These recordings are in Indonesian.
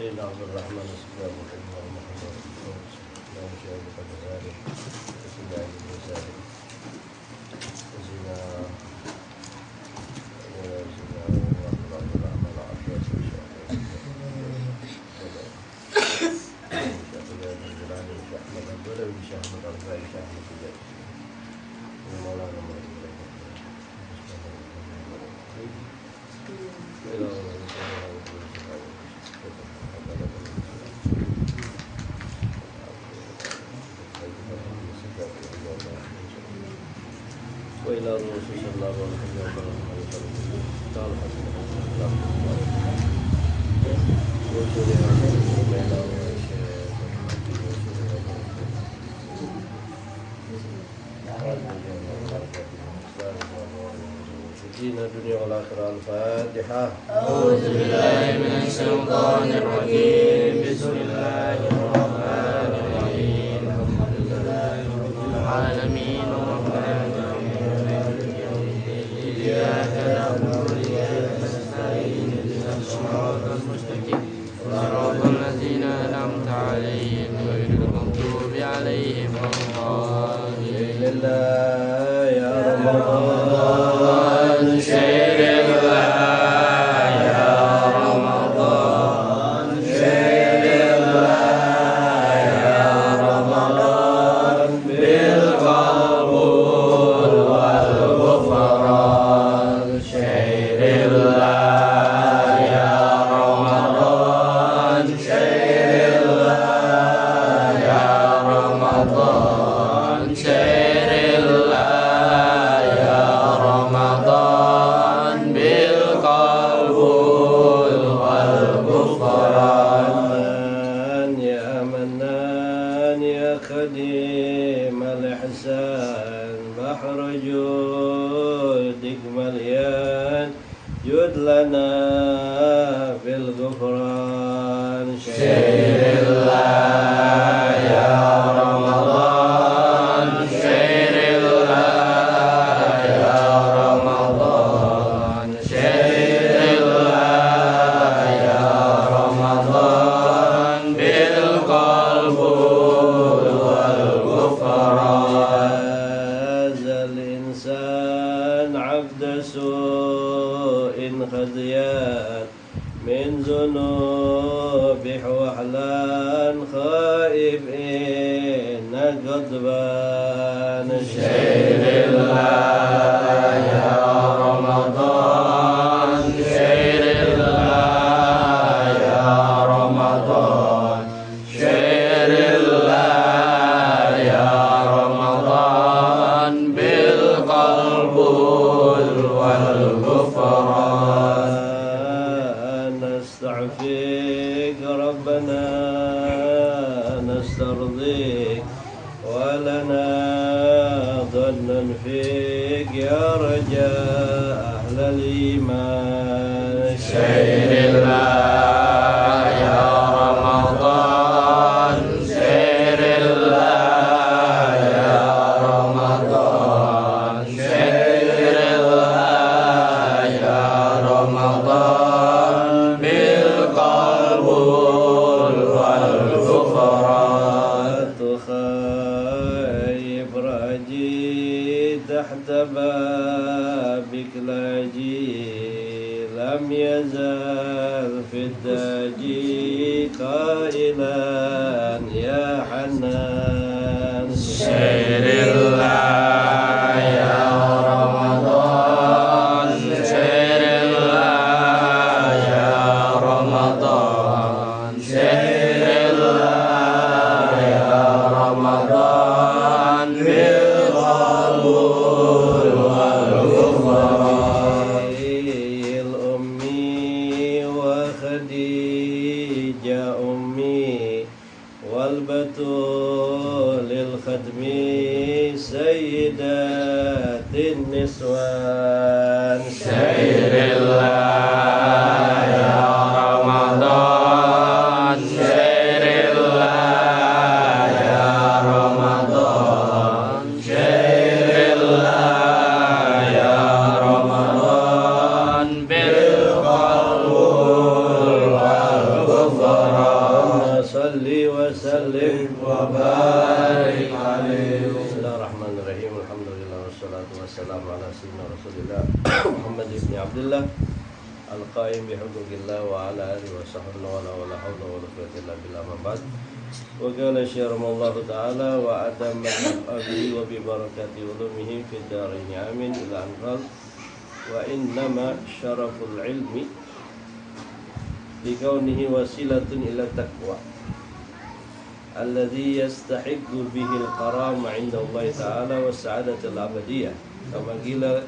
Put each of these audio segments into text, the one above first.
سيدنا عبد الرحمن السلام عليكم ورحمة الله وبركاته. اللهم شهد قدر ذلك بسم الله الرحمن الرحيم. وزنا عبد الرحمن العباس إن شاء الله. أحمد البدوي شيخ أحمد الرفاعي شيخ أحمد البدوي ومولانا مرحبا وإلى الرسول صلى الله عليه وسلم قال حسن دين الدنيا والآخرة. الفاتحة. أعوذ بالله من الشيطان الرجيم. بسم الله الرحمن الرحيم. الحمد لله رب العالمين الرحمن الرحيم مالك يوم الدين. إياك نعبد وإياك نستعين اهدنا الصراط المستقيم صراط الذين أنعمت عليهم غير المغضوب عليهم ولا الضالين. يا رمضان شهر الله يا رمضان شهر الله يا رمضان بالقبول والغفران. شهر الله يا رمضان شهر الله يا رمضان شهر الله يا رمضان بالقبول والغفران. يا منان يا خديم الإحسان بحر جودك مليان جد لنا بالغفران. شهر الله يا رمضان شهر الله يا رمضان شهر الله يا رمضان بالقبول والغفران. هذا الإنسان عبد سوء خزيان من ذنوبه وحلان خائب إن غضبان. شهر الله يا رمضان شهر الله يا رمضان شهر الله يا رمضان بالقبول والغفران. نستعفيك ربنا نسترضيك ولنا ظن فيك يا رجاء أهل الإيمان. شهر الله يا رمضان شهر الله يا رمضان شهر الله يا رمضان بالقبول والغفران. تخيب راجي تحت بابك لاجي لم يزال في الداجي قائلا يا حنان. شهر الله يا رمضان شهر الله يا رمضان شهر الله يا رمضان بالقبول والغفران. الأمي وخديجة أمي والبتول الختم سيدات النسوان. شهر الله يا رمضان شهر الله يا رمضان شهر الله يا رمضان بالقبول والغفران. Abdullah al-qaim bihuquqillah wa ala alihi wa sahbihi wa la hawla wa la quwwata illa billah ma ba'd. Wa qala syaramallahu ta'ala wa atamma bi wa bi barakati ulumihi fid darain amin ila anqal wa innama syaraful ilmi bikaunihi wasilatun ila taqwa alladhi yastahiqqu bihi al-karama 'inda Allah ta'ala wa sa'adatul abadiyah kama qila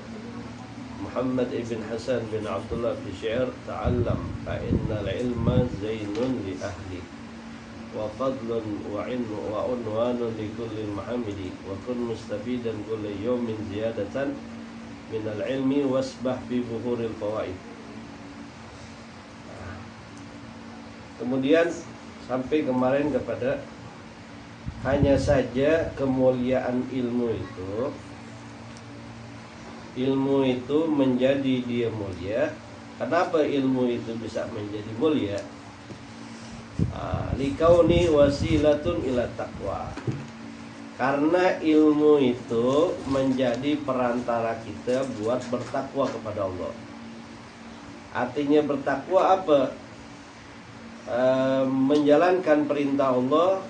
Muhammad ibn Hasan bin Abdullah fi syair ta'allam fa innal ilma zainun li ahli wa fadlun wa ilmu wa unwanun li kulli muhammidi wa kun mustafidan kulli yawmin ziyadatan min al-ilmi wasbah fi buhuril fawaid. Kemudian sampai kemarin kepada hanya saja kemuliaan ilmu itu menjadi dia mulia. Kenapa ilmu itu bisa menjadi mulia? Likauni wasilatun ila taqwa. Karena ilmu itu menjadi perantara kita buat bertakwa kepada Allah. Artinya bertakwa apa? Menjalankan perintah Allah,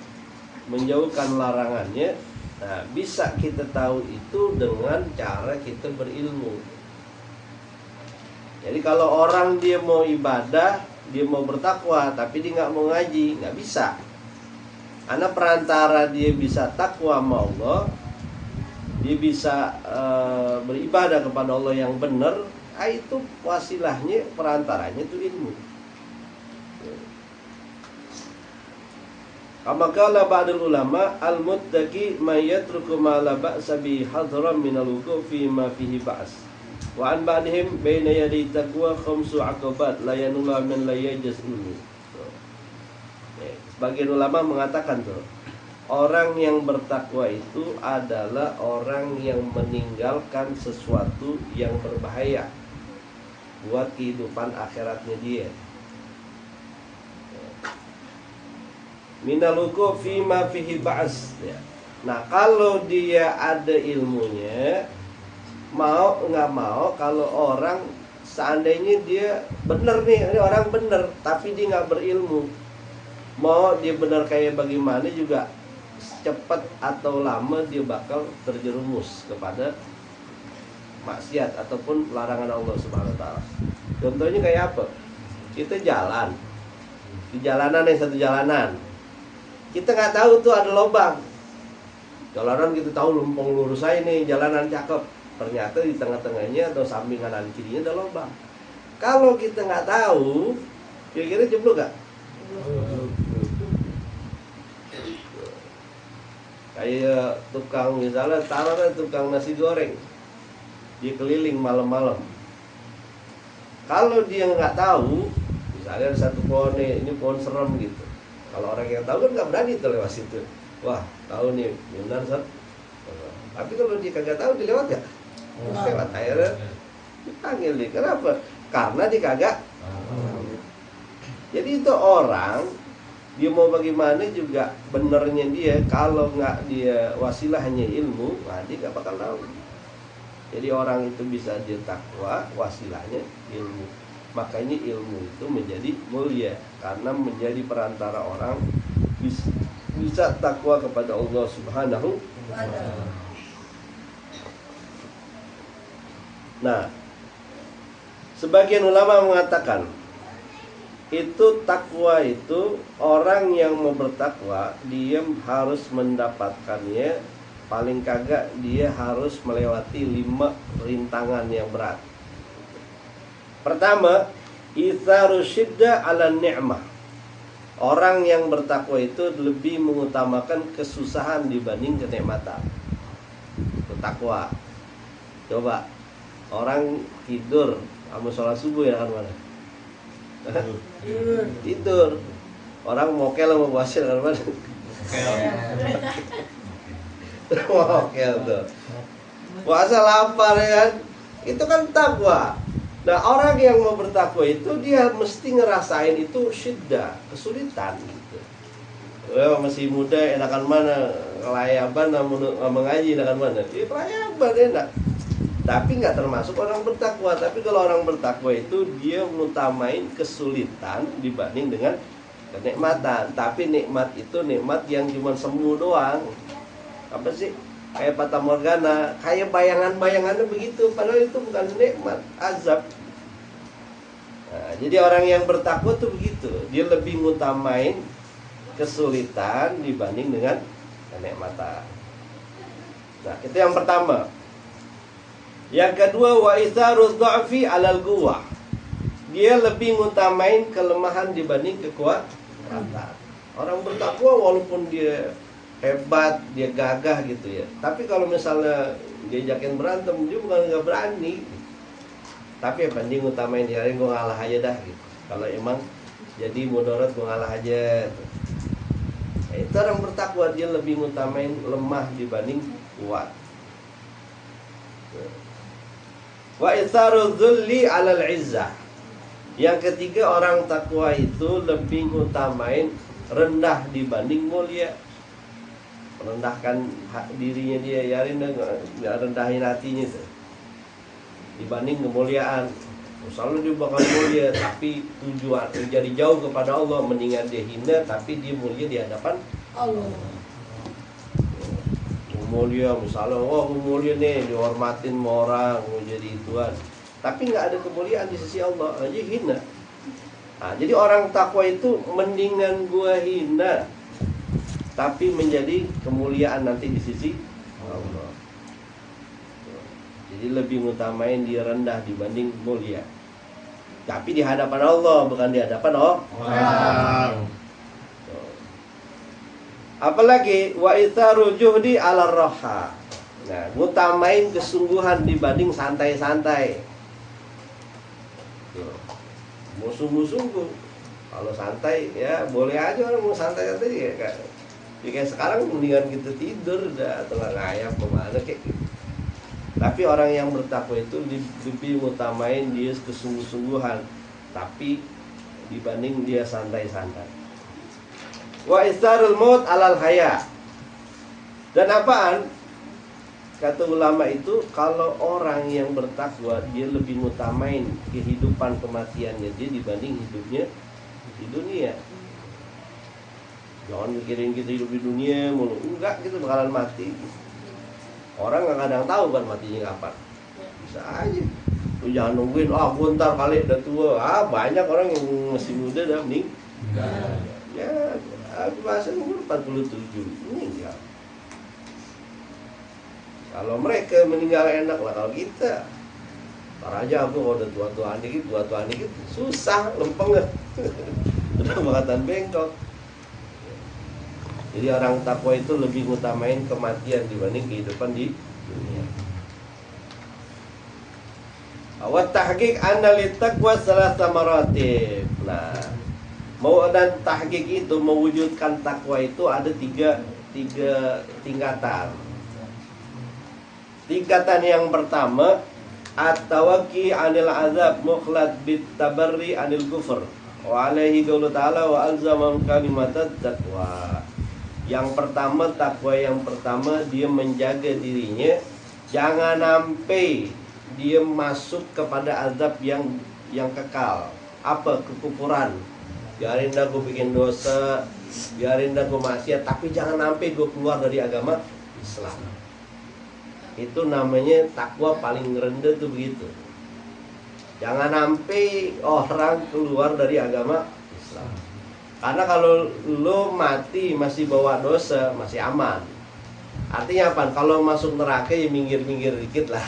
menjauhkan larangannya. Nah, bisa kita tahu itu dengan cara kita berilmu. Jadi kalau orang dia mau ibadah, dia mau bertakwa, tapi dia nggak mau ngaji, nggak bisa. Karena perantara dia bisa takwa sama Allah, dia bisa beribadah kepada Allah yang benar, itu wasilahnya, perantaranya itu ilmu. Kama qala ba'dul ulama al-muttaqi may yatruku ma la ba'sa bi hadran min al-wuqu' fi ma fihi ba's. Wa an ba'dihim baina yaday taqwa khamsu aqabat la yanula min la yajaz ilmu. Sebagian ulama mengatakan tuh, orang yang bertakwa itu adalah orang yang meninggalkan sesuatu yang berbahaya buat kehidupan akhiratnya dia. Minaluku fima fihi ba's. Nah, kalau dia ada ilmunya, mau nggak mau, kalau orang seandainya dia benar nih, ini orang benar, tapi dia nggak berilmu, mau dia benar kayak bagaimana juga, cepat atau lama dia bakal terjerumus kepada maksiat ataupun larangan Allah Subhanahu wa taala. Contohnya kayak apa? Kita jalan di jalanan yang satu jalanan. Kita nggak tahu tuh ada lubang. Jalanan kita tahu lempeng lurus aja nih, jalanan cakep. Ternyata di tengah-tengahnya atau samping kanan kirinya ada lubang. Kalau kita nggak tahu, kira-kira jeblok nggak? Kayak tukang, misalnya taruhnya tukang nasi goreng, dia keliling malam-malam. Kalau dia nggak tahu, misalnya ada satu pohon nih, ini pohon serem gitu. Kalau orang yang tahu kan nggak berani tuh lewat situ. Wah, tahu nih, benar Sat. Tapi kalau dia kagak tahu, dia lewat ya? Lewat akhirnya dipanggil dia. Kenapa? Karena dia kagak. Jadi itu orang, dia mau bagaimana juga benernya dia. Kalau nggak dia wasilahnya ilmu, nah dia nggak bakal tahu. Jadi orang itu bisa dia takwa, wasilahnya ilmu. Makanya ilmu itu menjadi mulia karena menjadi perantara orang bisa takwa kepada Allah Subhanahu wa ta'ala. Nah, sebagian ulama mengatakan itu takwa itu orang yang mau bertakwa dia harus mendapatkannya, paling kagak dia harus melewati 5 rintangan yang berat. Pertama, itharu syidda ala ni'mah. Orang yang bertakwa itu lebih mengutamakan kesusahan dibanding kenikmatan. Itu takwa. Coba orang tidur sama sholat subuh ya kan mana? Tidur. Orang mokel sama puasa kan mana? Mokel tuh. Puasa lapar ya kan? Itu kan takwa. Nah, orang yang mau bertakwa itu dia mesti ngerasain itu syiddah, kesulitan gitu. Masih muda enakan mana? Kelayaban sama mengaji enakan mana? Kelayaban enak. tapi nggak termasuk orang bertakwa. Tapi kalau orang bertakwa itu dia mengutamain kesulitan dibanding dengan kenikmatan. Tapi nikmat itu nikmat yang cuma semu doang. Apa sih? Kayak Fata Morgana, kayak bayangan-bayangannya begitu, padahal itu bukan nikmat, azab. Nah, jadi orang yang bertakwa tuh begitu, dia lebih ngutamain kesulitan dibanding dengan kenikmatan. Nah, itu yang pertama. Yang kedua, wa itharuz dha'fi 'alal quwwah. Dia lebih ngutamain kelemahan dibanding kekuatan. Orang bertakwa walaupun dia hebat, dia gagah gitu ya, tapi kalau misalnya diajakin berantem, dia bukan nggak berani, tapi ya banding ngutamain ya, gue ngalah aja dah gitu. Kalau emang jadi mudarat, gue ngalah aja gitu. Nah, itu orang bertakwa, dia lebih ngutamain lemah dibanding kuat. Wa itharul dzulli 'alal 'izzah. Yang ketiga, orang takwa itu lebih ngutamain rendah dibanding mulia. Merendahkan dirinya dia, yarin rendahin hatinya tuh dibanding kemuliaan. Misalnya dia bakal mulia tapi tujuan jadi jauh kepada Allah, mendingan dia hina tapi dia mulia di hadapan Allah. Mulia misalnya, wah mulia nih, dihormatin sama orang, mau jadi tuan, tapi nggak ada kemuliaan di sisi Allah, aja hina. Nah, jadi orang takwa itu mendingan gua hina tapi menjadi kemuliaan nanti di sisi Allah. Jadi lebih ngutamain dia rendah dibanding mulia, tapi di hadapan Allah, bukan di hadapan orang. Apalagi wa itharul juhdi 'ala raha. Nah, ngutamain kesungguhan dibanding santai-santai. Mau sungguh-sungguh. Kalau santai ya boleh aja, orang mau santai-santai ya kan. Ya kayak sekarang mendingan kita tidur dah atau ngayap kemana kayak gitu. Tapi orang yang bertakwa itu lebih ngutamain dia kesungguh-sungguhan, tapi dibanding dia santai-santai. Wa isarul maut 'alal haya. Dan apaan? Kata ulama itu, kalau orang yang bertakwa dia lebih ngutamain kehidupan kematiannya dia dibanding hidupnya di dunia. Jangan mikirin kita hidup di dunia mulu. Enggak, kita bakalan mati. Orang nggak kadang tahu kan matinya kapan. Bisa aja. Lu jangan nungguin, gue ntar kali udah tua. Banyak orang yang masih muda dah meninggal. Ya, bahasa umur 47 meninggal. Kalau mereka meninggal enak lah, kalau kita ntar aja aku kalau udah tua-tuaan dikit, susah, lempeng ya. Udah makatan bengkok. Jadi orang takwa itu lebih ngutamain kematian dibanding kehidupan di dunia. Wa tahqiq anna littaqwa salasa maratib. Nah, mau dan tahqiq itu mewujudkan takwa itu ada tiga tingkatan. Tingkatan yang pertama, at-tawaqi 'anil azab mukhlad bit tabarri 'anil kufur. Wa alaihi qaulu ta'ala wa alzamam kalimatat taqwa. Yang pertama, takwa yang pertama dia menjaga dirinya jangan sampai dia masuk kepada azab yang kekal. Apa? Kekufuran. Biarin dah gue bikin dosa, biarin dah gue maksiat, tapi jangan sampai gue keluar dari agama Islam. Itu namanya takwa paling rendah tuh begitu. Jangan sampai orang keluar dari agama Islam. Karena kalau lo mati masih bawa dosa, masih aman. Artinya apa? Kalau masuk neraka ya minggir-minggir dikit lah.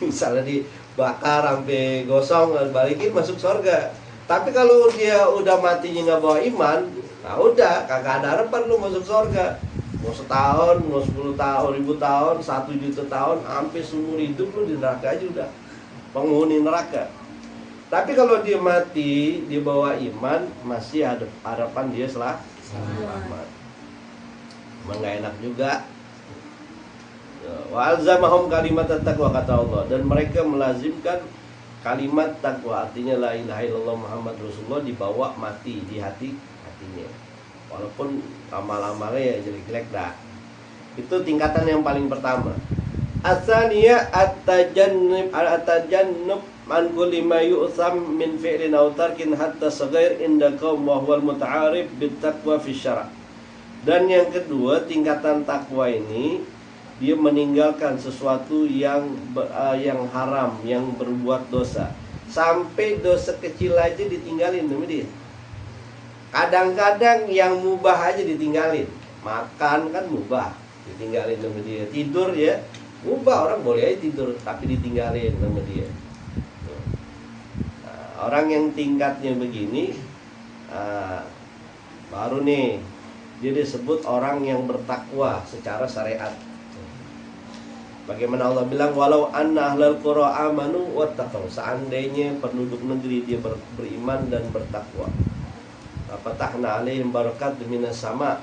Misalnya dibakar sampai gosong, balikin masuk surga. Tapi kalau dia udah matinya nggak bawa iman, nah udah kagak ada harapan lo masuk surga. Mau setahun, mau 10 tahun, 1000 tahun, 1 juta tahun, sampai seumur hidup lo di neraka aja udah penghuni neraka. Tapi kalau dia mati, dia bawa iman, masih ada harapan dia selamat. Emang gak enak juga. Wa alzamahum kalimat taqwa, kata Allah, dan mereka melazimkan kalimat takwa, artinya la ilaha illallah Muhammad Rasulullah dibawa mati di hatinya. Walaupun lama-lamanya ya jelek-jelek dah. Itu tingkatan yang paling pertama. Atsaniya at-tajannub an kulli ma yu'tham min fi'lin aw tarkin hatta saghair inda qaum wa huwal muta'arif bit taqwa fi syara'. Dan yang kedua, tingkatan takwa ini dia meninggalkan sesuatu yang haram, yang berbuat dosa. Sampai dosa kecil aja ditinggalin sama dia. Kadang-kadang yang mubah aja ditinggalin. Makan kan mubah, ditinggalin sama dia. Tidur ya mubah, orang boleh aja tidur tapi ditinggalin sama dia. Nah, orang yang tingkatnya begini baru nih dia disebut orang yang bertakwa secara syariat. Bagaimana Allah bilang, walau anna ahlal qura amanu wattaqau, seandainya penduduk negeri dia beriman dan bertakwa, fatahna alaihim barakat minas sama,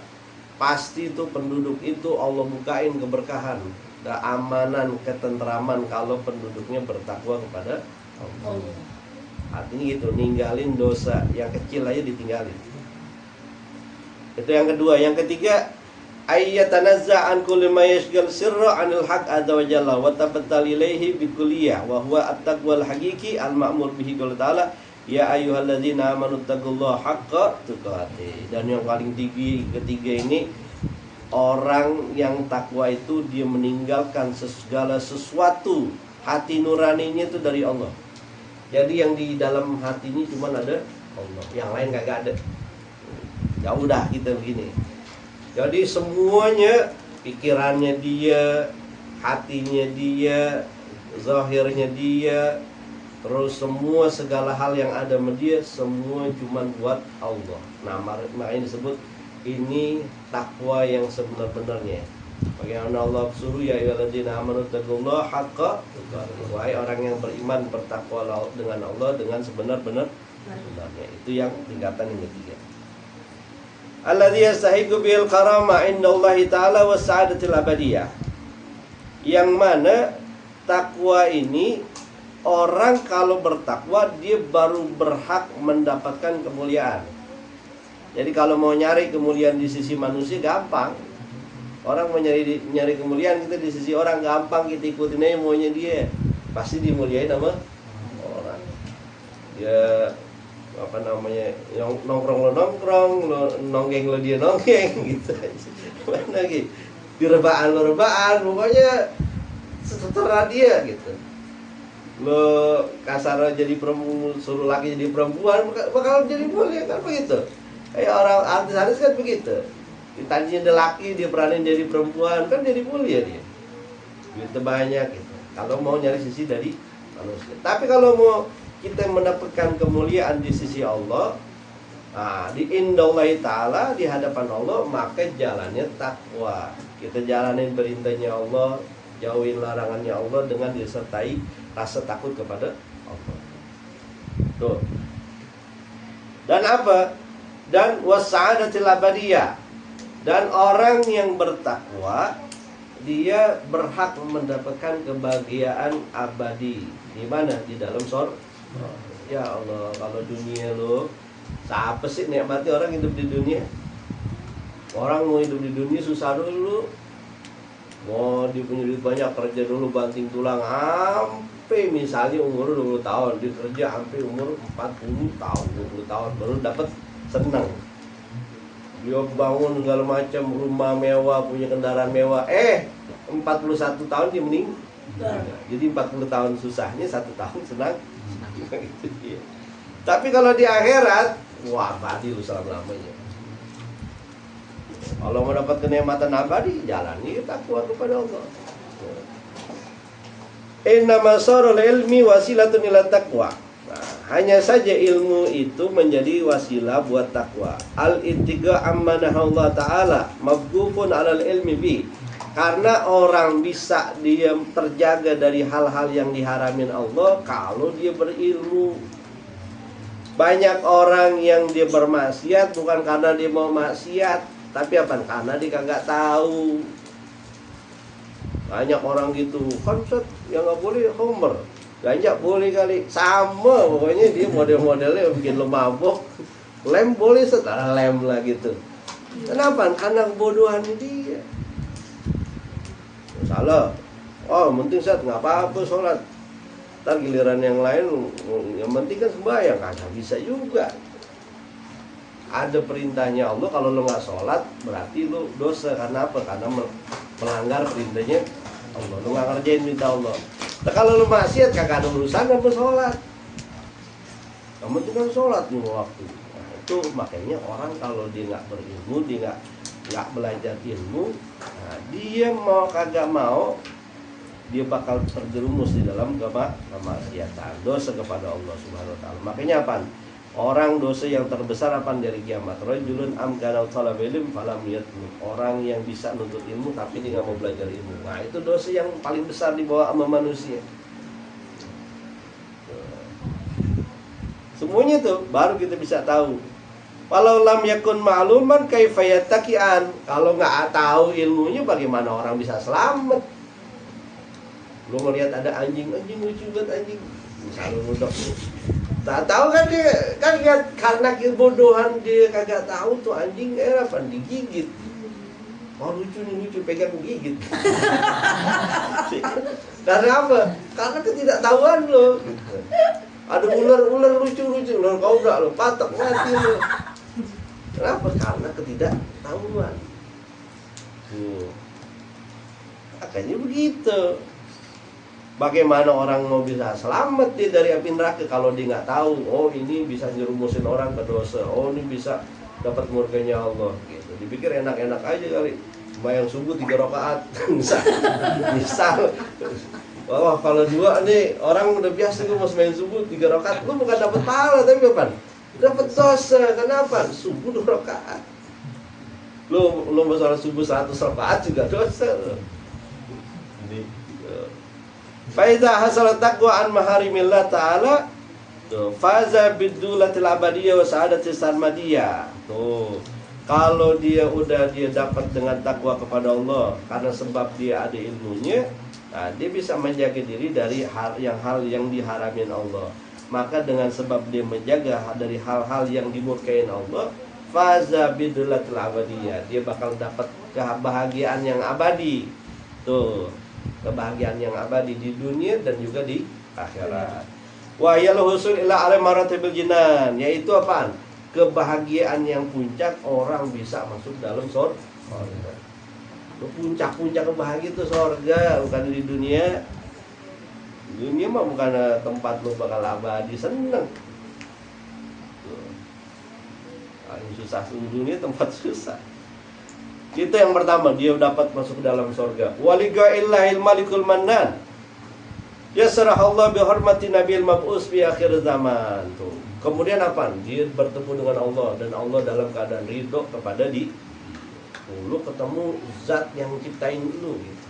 pasti itu penduduk itu Allah bukain keberkahan, keamanan, ketentraman kalau penduduknya bertakwa kepada Allah. Artinya gitu, ninggalin dosa yang kecil aja ditinggalin. Itu yang kedua. Yang ketiga, ayyatanazza an kulli ma yashghal sirra 'anil haqq azza wa jalla wa tabattal ilaihi bi kulliyah wa huwa at-taqwal haqiqi al-ma'mur bihi qala ta'ala ya ayyuhalladzina amanu taqullaha haqqa tuqatih. Dan yang paling ketiga ini, orang yang takwa itu dia meninggalkan segala sesuatu, hati nuraninya itu dari Allah. Jadi yang di dalam hatinya cuma ada Allah, yang lain kagak ada. Ya udah kita begini. Jadi semuanya, pikirannya dia, hatinya dia, zahirnya dia, terus semua segala hal yang ada sama dia, semua cuma buat Allah. Nah, makanya disebut ini takwa yang sebenar-benarnya. Bagaimana Allah suruh ya ayyuhalladzina amanu taqullaha haqqa tuqatih. Wahai orang yang beriman, bertakwa dengan Allah dengan sebenar-benarnya. Itu yang tingkatan yang ketiga. Alladzi yastahiqu bil karama indallahi ta'ala was sa'adatil abadiyah. Yang mana takwa ini, orang kalau bertakwa dia baru berhak mendapatkan kemuliaan. Jadi kalau mau nyari kemuliaan di sisi manusia gampang. Orang mau nyari kemuliaan kita di sisi orang gampang, kita ikutin aja maunya dia. Pasti dimuliain sama orang. Dia apa namanya, nongkrong lo nongkrong, lo nonggeng lo dia nonggeng gitu aja. Mana gitu, di rebaan lo rebaan, pokoknya seterah dia gitu. Lo kasar jadi perempuan, suruh laki jadi perempuan, bakal jadi mulia kan begitu. Kayak orang artis-artis kan begitu. Tadinya dia laki, dia peranin jadi perempuan, kan jadi mulia dia. Duitnya banyak gitu. Kalau mau nyari sisi dari manusia. Tapi kalau mau kita mendapatkan kemuliaan di sisi Allah, nah, di indallahi ta'ala, di hadapan Allah, maka jalannya takwa. Kita jalanin perintahnya Allah, jauhin larangannya Allah dengan disertai rasa takut kepada Allah. Tuh. Dan apa? Dan wasa'adatil abadiyah. Dan orang yang bertakwa, dia berhak mendapatkan kebahagiaan abadi. Di mana? Di dalam surga. Ya Allah, kalau dunia lo, siapa sih nikmati orang hidup di dunia? Orang mau hidup di dunia susah dulu. Mau punya duit banyak, kerja dulu banting tulang sampai misalnya umur 20 tahun, dia kerja sampai umur 40 tahun, 20 tahun baru dapat senang. Dia bangun segala macam, rumah mewah, punya kendaraan mewah. 41 tahun dia meninggal. Jadi 40 tahun susahnya, 1 tahun senang. Tapi kalau di akhirat, wah abadi lu selama-lamanya. Kalau mau dapat kenikmatan abadi, jalani takwa kepada Allah. Innama sarul ilmi wasilatun ila taqwa. Nah, hanya saja ilmu itu menjadi wasilah buat takwa. Al-ittiqa amma nahallahu ta'ala mabghufun 'alal ilmi bi. Karena orang bisa dia terjaga dari hal-hal yang diharamin Allah kalau dia berilmu. Banyak orang yang dia bermaksiat bukan karena dia mau maksiat, tapi apa? Karena dia kagak tahu. Banyak orang gitu, konsep yang nggak boleh homer, ganja boleh kali, sama pokoknya dia model-modelnya bikin lo mabok. Lem boleh setelah lem lah gitu. Kenapa? Karena kebodohan dia. Salah Oh, yang penting Ustaz, nggak apa-apa sholat. Ntar giliran yang lain, yang penting kan sembahyang. Nggak bisa juga. Ada perintahnya Allah, kalau lo nggak sholat berarti lo dosa. Karena apa? Karena melanggar perintahnya Allah. Lo nggak ngerjain perintah Allah. Nah, kalau lo maksiat kagak ada urusan apa sholat. Yang penting kan sholat nih waktu. Nah, itu makanya orang kalau dia nggak berilmu, dia nggak belajar ilmu, nah, dia mau kagak mau dia bakal terjerumus di dalam kemaksiatan, dosa kepada Allah Subhanahu wa taala. Makanya apa? Orang dosa yang terbesar apa dari kiamat? Rajulun amkana talab ilm falam yatlub. Orang yang bisa nuntut ilmu tapi dia nggak mau belajar ilmu. Nah, itu dosa yang paling besar dibawa sama manusia. Semuanya tuh baru kita bisa tahu. Walau lam yakun ma'luman kaifa yattaqian. Kalau nggak tahu ilmunya bagaimana orang bisa selamat? Lu ngelihat ada anjing lucu banget anjing. Misalnya ngudok nih. Tak tahu kan dia karena kebodohan dia kagak tahu tuh anjing apa digigit. Oh lucu nih, lucu, pegang gigit. Karena apa? Karena ketidaktahuan lo. Ada ular lucu, ular kobra lo, patok mati lo. Kenapa? Karena ketidaktahuan. Makanya begitu. Bagaimana orang mau bisa selamat dia dari api neraka kalau dia nggak tahu? Oh ini bisa nyerumusin orang ke dosa. Oh ini bisa dapat murkanya Allah. Gitu. Dipikir enak-enak aja kali. Sembahyang subuh 3 rakaat. Misal. Wah kalau 2 nih orang udah biasa gue mau sembahyang subuh 3 rakaat. Lu bukan dapat pahala tapi apa? Dapat dosa. Kenapa? Subuh 2 rakaat. Lu mau sholat subuh 100 rakaat juga dosa. Faiza hasalat taqwa an maharimillah ta'ala faza bidulatil abadiyah wa sa'adatis sarmadiyah. Tuh. Kalau dia dapat dengan takwa kepada Allah karena sebab dia ada ilmunya, nah dia bisa menjaga diri dari hal yang diharamin Allah. Maka dengan sebab dia menjaga dari hal-hal yang dimurkain Allah, faza bidulatil abadiyah, dia bakal dapat kebahagiaan yang abadi. Tuh. Kebahagiaan yang abadi di dunia dan juga di akhirat. Wa yal husul ila alam maratibil jinan, yaitu apaan? Kebahagiaan yang puncak orang bisa masuk dalam surga. Puncak-puncak kebahagiaan itu surga, bukan di dunia. Dunia mah bukan tempat lu bakal abadi seneng. Paling susah di dunia tempat susah. Itu yang pertama, dia dapat masuk ke dalam surga. Waligaillahil malikul mannan. Yasrah Allah bi hormati nabil mab'us bi akhir zaman. Tuh. Kemudian apa? Dia bertemu dengan Allah dan Allah dalam keadaan ridho kepada di. Lu ketemu zat yang ciptain lu gitu.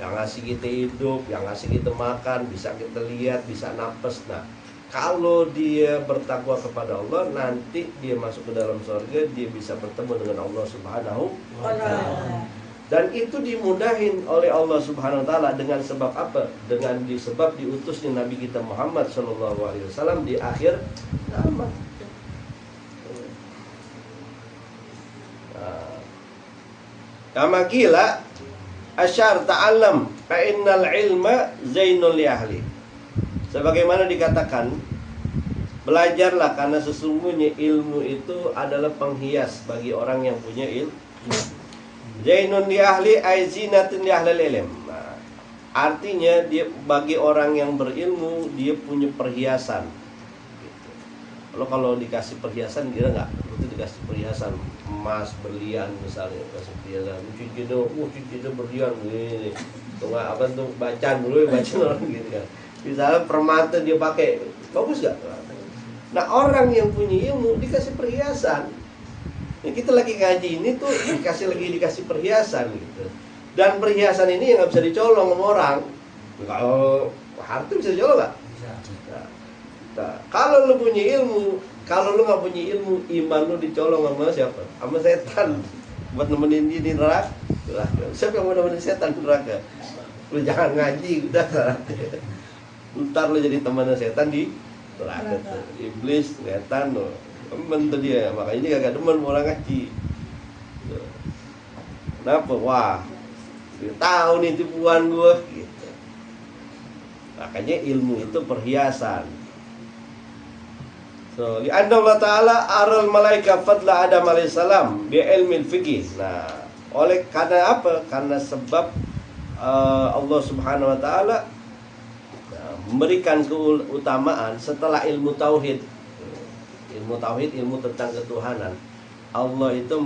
Yang ngasih kita hidup, yang ngasih kita makan, bisa kita lihat, bisa napas. Nah, kalau dia bertakwa kepada Allah, nanti dia masuk ke dalam surga, dia bisa bertemu dengan Allah Subhanahu wa ta'ala. Dan itu dimudahin oleh Allah Subhanahu wa ta'ala dengan sebab apa? Dengan disebab diutusnya Nabi kita Muhammad sallallahu alaihi wasallam di akhir zaman. Kama qila asyar ta'allam fa innal ilma zainul li ahli. Sebagaimana dikatakan, belajarlah karena sesungguhnya ilmu itu adalah penghias bagi orang yang punya ilmu. Zainun li ahli ay zinatun li ahli ilm. Nah, artinya dia bagi orang yang berilmu dia punya perhiasan. Gitu. Kalau dikasih perhiasan kira nggak? Itu dikasih perhiasan emas, berlian misalnya, kasih perhiasan. Cincin berlian ini. Tuh apa tuh bacaan dulu orang gitu kan. Misalnya permata dia pakai, bagus gak? Nah orang yang punya ilmu dikasih perhiasan. Nah, kita lagi ngaji ini tuh dikasih perhiasan gitu. Dan perhiasan ini yang nggak bisa dicolong sama orang. Kalau harta bisa dicolong nggak? Nah, kalau lu punya ilmu, kalau lu nggak punya ilmu, iman lu dicolong sama siapa? Sama setan. Buat nemenin dia di neraka. Siapa yang mau nemenin setan di neraka? Lu jangan ngaji, udah. Ntar lo jadi teman setan di neraka tuh. Iblis, setan lo temen tuh dia. Makanya dia gak demen orang ngaji. Kenapa? Wah, Dia tahu nih tipuan gue gitu. Makanya ilmu itu perhiasan. So, li'anna Allah Ta'ala aral malaika fadla Adam alaihissalam bi ilmil fiqih. Nah, oleh karena apa? Karena sebab Allah Subhanahu wa taala memberikan keutamaan setelah ilmu tauhid. Ilmu tauhid, ilmu tentang ketuhanan. Allah itu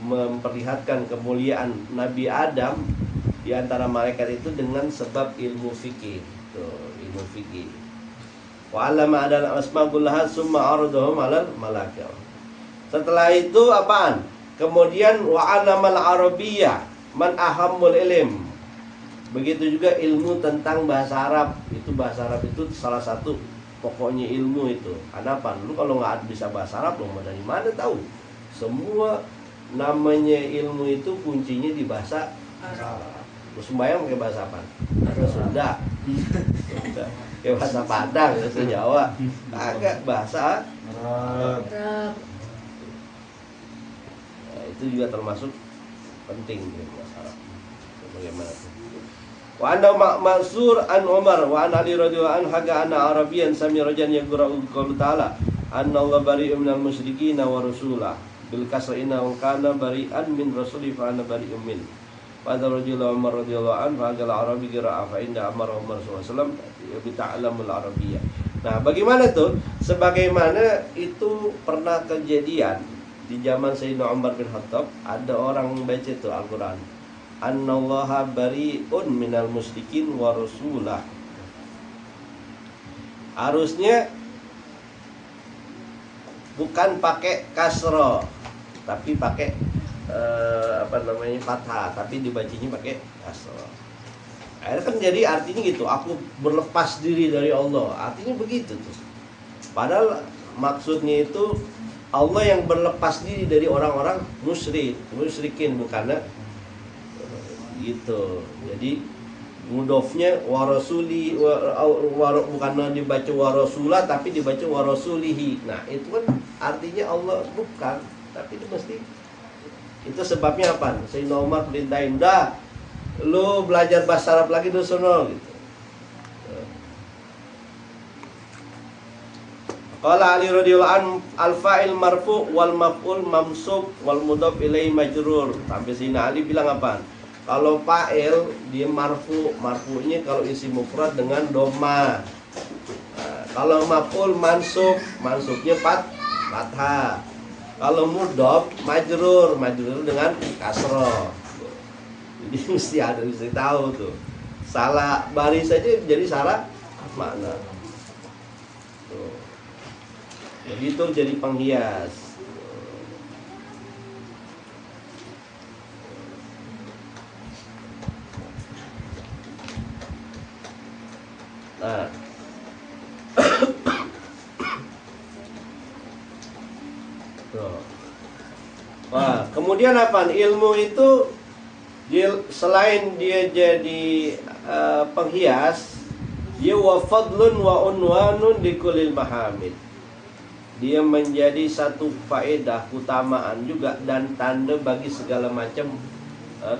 memperlihatkan kemuliaan Nabi Adam di antara malaikat itu dengan sebab ilmu fikih. Tuh, ilmu fikih. Wa 'allama adal asma kullaha summa aradahum 'alal malaikah. Setelah itu apaan? Kemudian wa 'allamal arabiyyah man ahammul ilm. Begitu juga ilmu tentang bahasa Arab. Itu bahasa Arab itu salah satu pokoknya ilmu itu. Karena apa? Lu kalau nggak bisa bahasa Arab, lu dari mana tahu? Semua namanya ilmu itu kuncinya di bahasa Arab. Lu sembahyang pakai bahasa apa? Bahasa Sunda. Kayak bahasa Padang, bahasa Jawa. Agak bahasa Arab. Nah, itu juga termasuk penting bahasa Arab. Bagaimana tuh? Wa anna Mansur an Umar wa an Ali radhiyallahu anhu haga anna Arabiyan sami rajan yaqra'u qaul ta'ala anna Allah bari'un minal musyrikin wa rasulah bil kasrina wa kana bari'an min rasuli fa ana bari'un min. Pada Rasulullah Umar radhiyallahu anhu haga al-Arabi qira'a fa inda Umar sallallahu alaihi wasallam bi ta'lamul arabiyyah. Nah, bagaimana tuh? Sebagaimana itu pernah kejadian di zaman Sayyidina Umar bin Khattab, ada orang baca itu Al-Qur'an. Annallaha bari'un minal musyrikin wa rasulah. Harusnya bukan pakai kasroh, tapi pakai fathah, tapi dibacanya pakai kasroh. Akhirnya kan jadi artinya gitu, aku berlepas diri dari Allah. Artinya begitu tuh. Padahal maksudnya itu Allah yang berlepas diri dari orang-orang musyrikin, bukannya gitu. Jadi mudofnya warasuli bukan dibaca warasulah tapi dibaca warasulihi. Nah, itu kan artinya Allah bukan, tapi itu mesti itu sebabnya apa? Sayyidina Umar perintahin, "Dah, lu belajar bahasa Arab lagi tuh sono," gitu. Qala Ali radhiyallahu an al-fa'il marfu' wal maf'ul mamsub wal mudhaf ilaihi majrur. Sampai sini Ali bilang apa? Kalau fa'il dia marfu'nya kalau isi mufrad dengan dhamma. Nah, kalau maf'ul mansubnya fathah. Kalau mudhaf majrur dengan kasroh. Jadi mesti tahu tuh. Salah baris saja jadi salah makna. Tuh. Begitu jadi penghias. Nah. Wah, kemudian apa? Ilmu itu selain dia jadi penghias, dia wa fadlun wa unwanun likulil mahamid. Dia menjadi satu faedah, keutamaan juga dan tanda bagi segala macam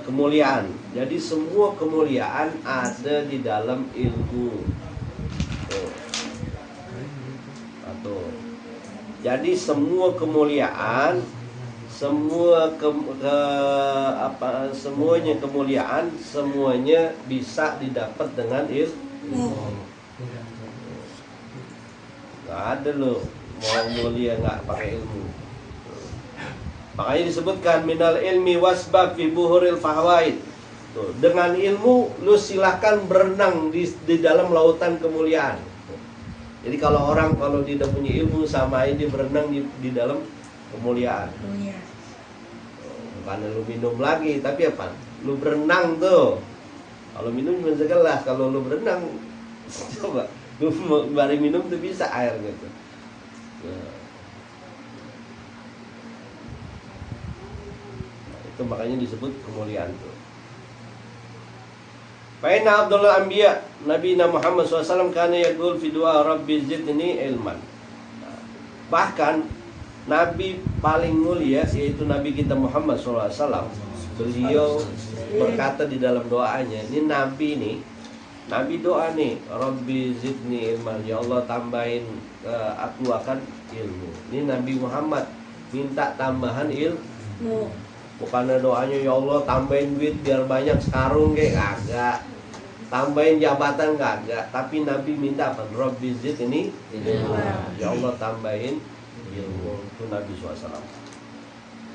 kemuliaan. Jadi semua kemuliaan ada di dalam ilmu. Jadi semua kemuliaan, semuanya kemuliaan, semuanya bisa didapat dengan ilmu. Nggak ada loh mau mulia nggak pakai ilmu. Makanya disebutkan minal ilmi wasbab fi buhuril fahwaid. Tuh, dengan ilmu lu silahkan berenang di dalam lautan kemuliaan. Jadi kalau dia tidak punya ilmu sama dia berenang di dalam kemuliaan. Bukan lu minum lagi, tapi apa? Lu berenang tuh. Kalau minum cuma segelas, kalau lu berenang coba lu baru minum tuh bisa air gitu. Nah, itu makanya disebut kemuliaan tuh. Faina Abdullah Anbiya Nabi Muhammad SAW kana yaqul fi du'a Rabbi zidni ilman. Bahkan Nabi paling mulia yaitu Nabi kita Muhammad SAW beliau berkata di dalam doanya, ini Nabi nih, Nabi doa nih, Rabbi zidni ilman, ya Allah tambahin aku akan ilmu. Ini Nabi Muhammad minta tambahan ilmu. Bukannya doanya ya Allah tambahin duit biar banyak sekarung kayak kagak. Tambahin jabatan kagak, tapi Nabi minta apa? Rabbi zidni ilman. Ya Allah tambahin ilmu. Itu Nabi SAW.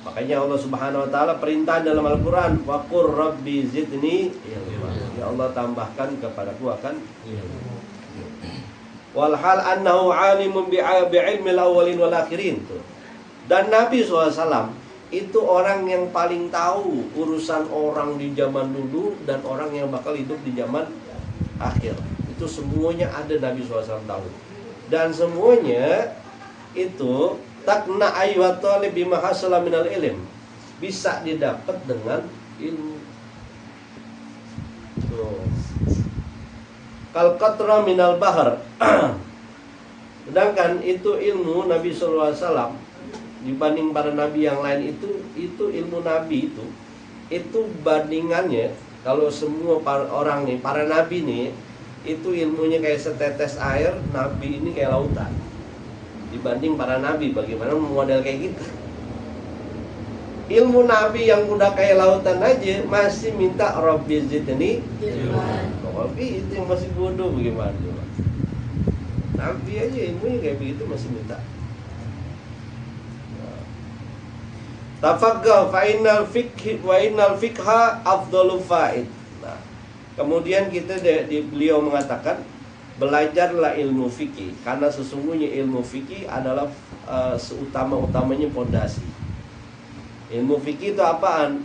Makanya Allah Subhanahu wa taala perintah dalam Al-Qur'an, waqur rabbi zidni ilma. Ya Allah tambahkan kepadaku akan ilmu. Walhal annahu alimun bi'ilmil awwalin wal akhirin. Dan Nabi SAW itu orang yang paling tahu urusan orang di zaman dulu dan orang yang bakal hidup di zaman akhir. Itu semuanya ada Nabi SAW tahu. Dan semuanya itu takna ayyuhat talib bima hasala minal ilm, bisa didapat dengan ilmu. Kal qatra minal bahr. Sedangkan itu ilmu Nabi sallallahu alaihi wasallam dibanding para nabi yang lain itu ilmu Nabi itu bandingannya, kalau semua orang nih, para nabi nih, itu ilmunya kayak setetes air, Nabi ini kayak lautan. Dibanding para nabi, bagaimana model kayak gitu. Ilmu Nabi yang udah kayak lautan aja masih minta Rabbi zidni ilman. Tapi itu yang masih bodoh bagaimana? Nabi aja ilmunya kayak begitu masih minta. Tafaqqa fa innal fiqha afdalu faid. Nah, kemudian kita beliau mengatakan belajarlah ilmu fikih, karena sesungguhnya ilmu fikih adalah seutama-utamanya pondasi. Ilmu fikih itu apaan?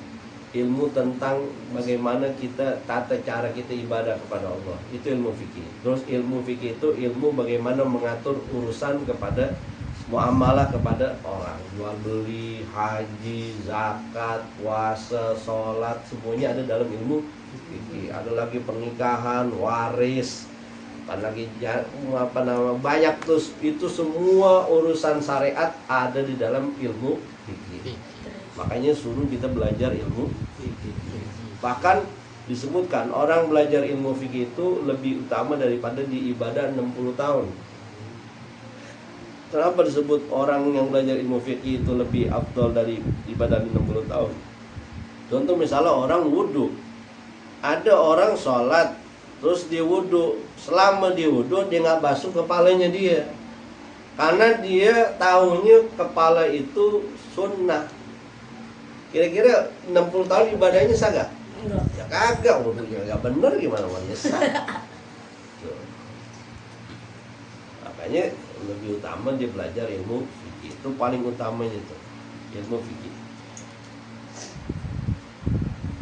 Ilmu tentang bagaimana kita tata cara kita ibadah kepada Allah. Itu ilmu fikih. Terus ilmu fikih itu ilmu bagaimana mengatur urusan kepada muamalah kepada orang, jual beli, haji, zakat, puasa, sholat, semuanya ada dalam ilmu fikih. Ada lagi pernikahan, waris, lagi banyak, terus itu semua urusan syariat ada di dalam ilmu fikih. Makanya suruh kita belajar ilmu fikih. Bahkan disebutkan orang belajar ilmu fikih itu lebih utama daripada di ibadah 60 tahun. Kenapa disebut orang yang belajar ilmu fikih itu lebih afdal dari ibadah 60 tahun? Contoh misalnya orang wudhu, ada orang sholat terus dia wudhu, selama dia wudhu dia nggak basuh kepalanya dia, karena dia tahunya kepala itu sunnah. Kira-kira 60 tahun ibadahnya sah gak? Ya kagak, wudhunya gak bener, gimana mau nyesal. Makanya lebih utama dia belajar ilmu fikih, itu paling utamanya itu ilmu fikih.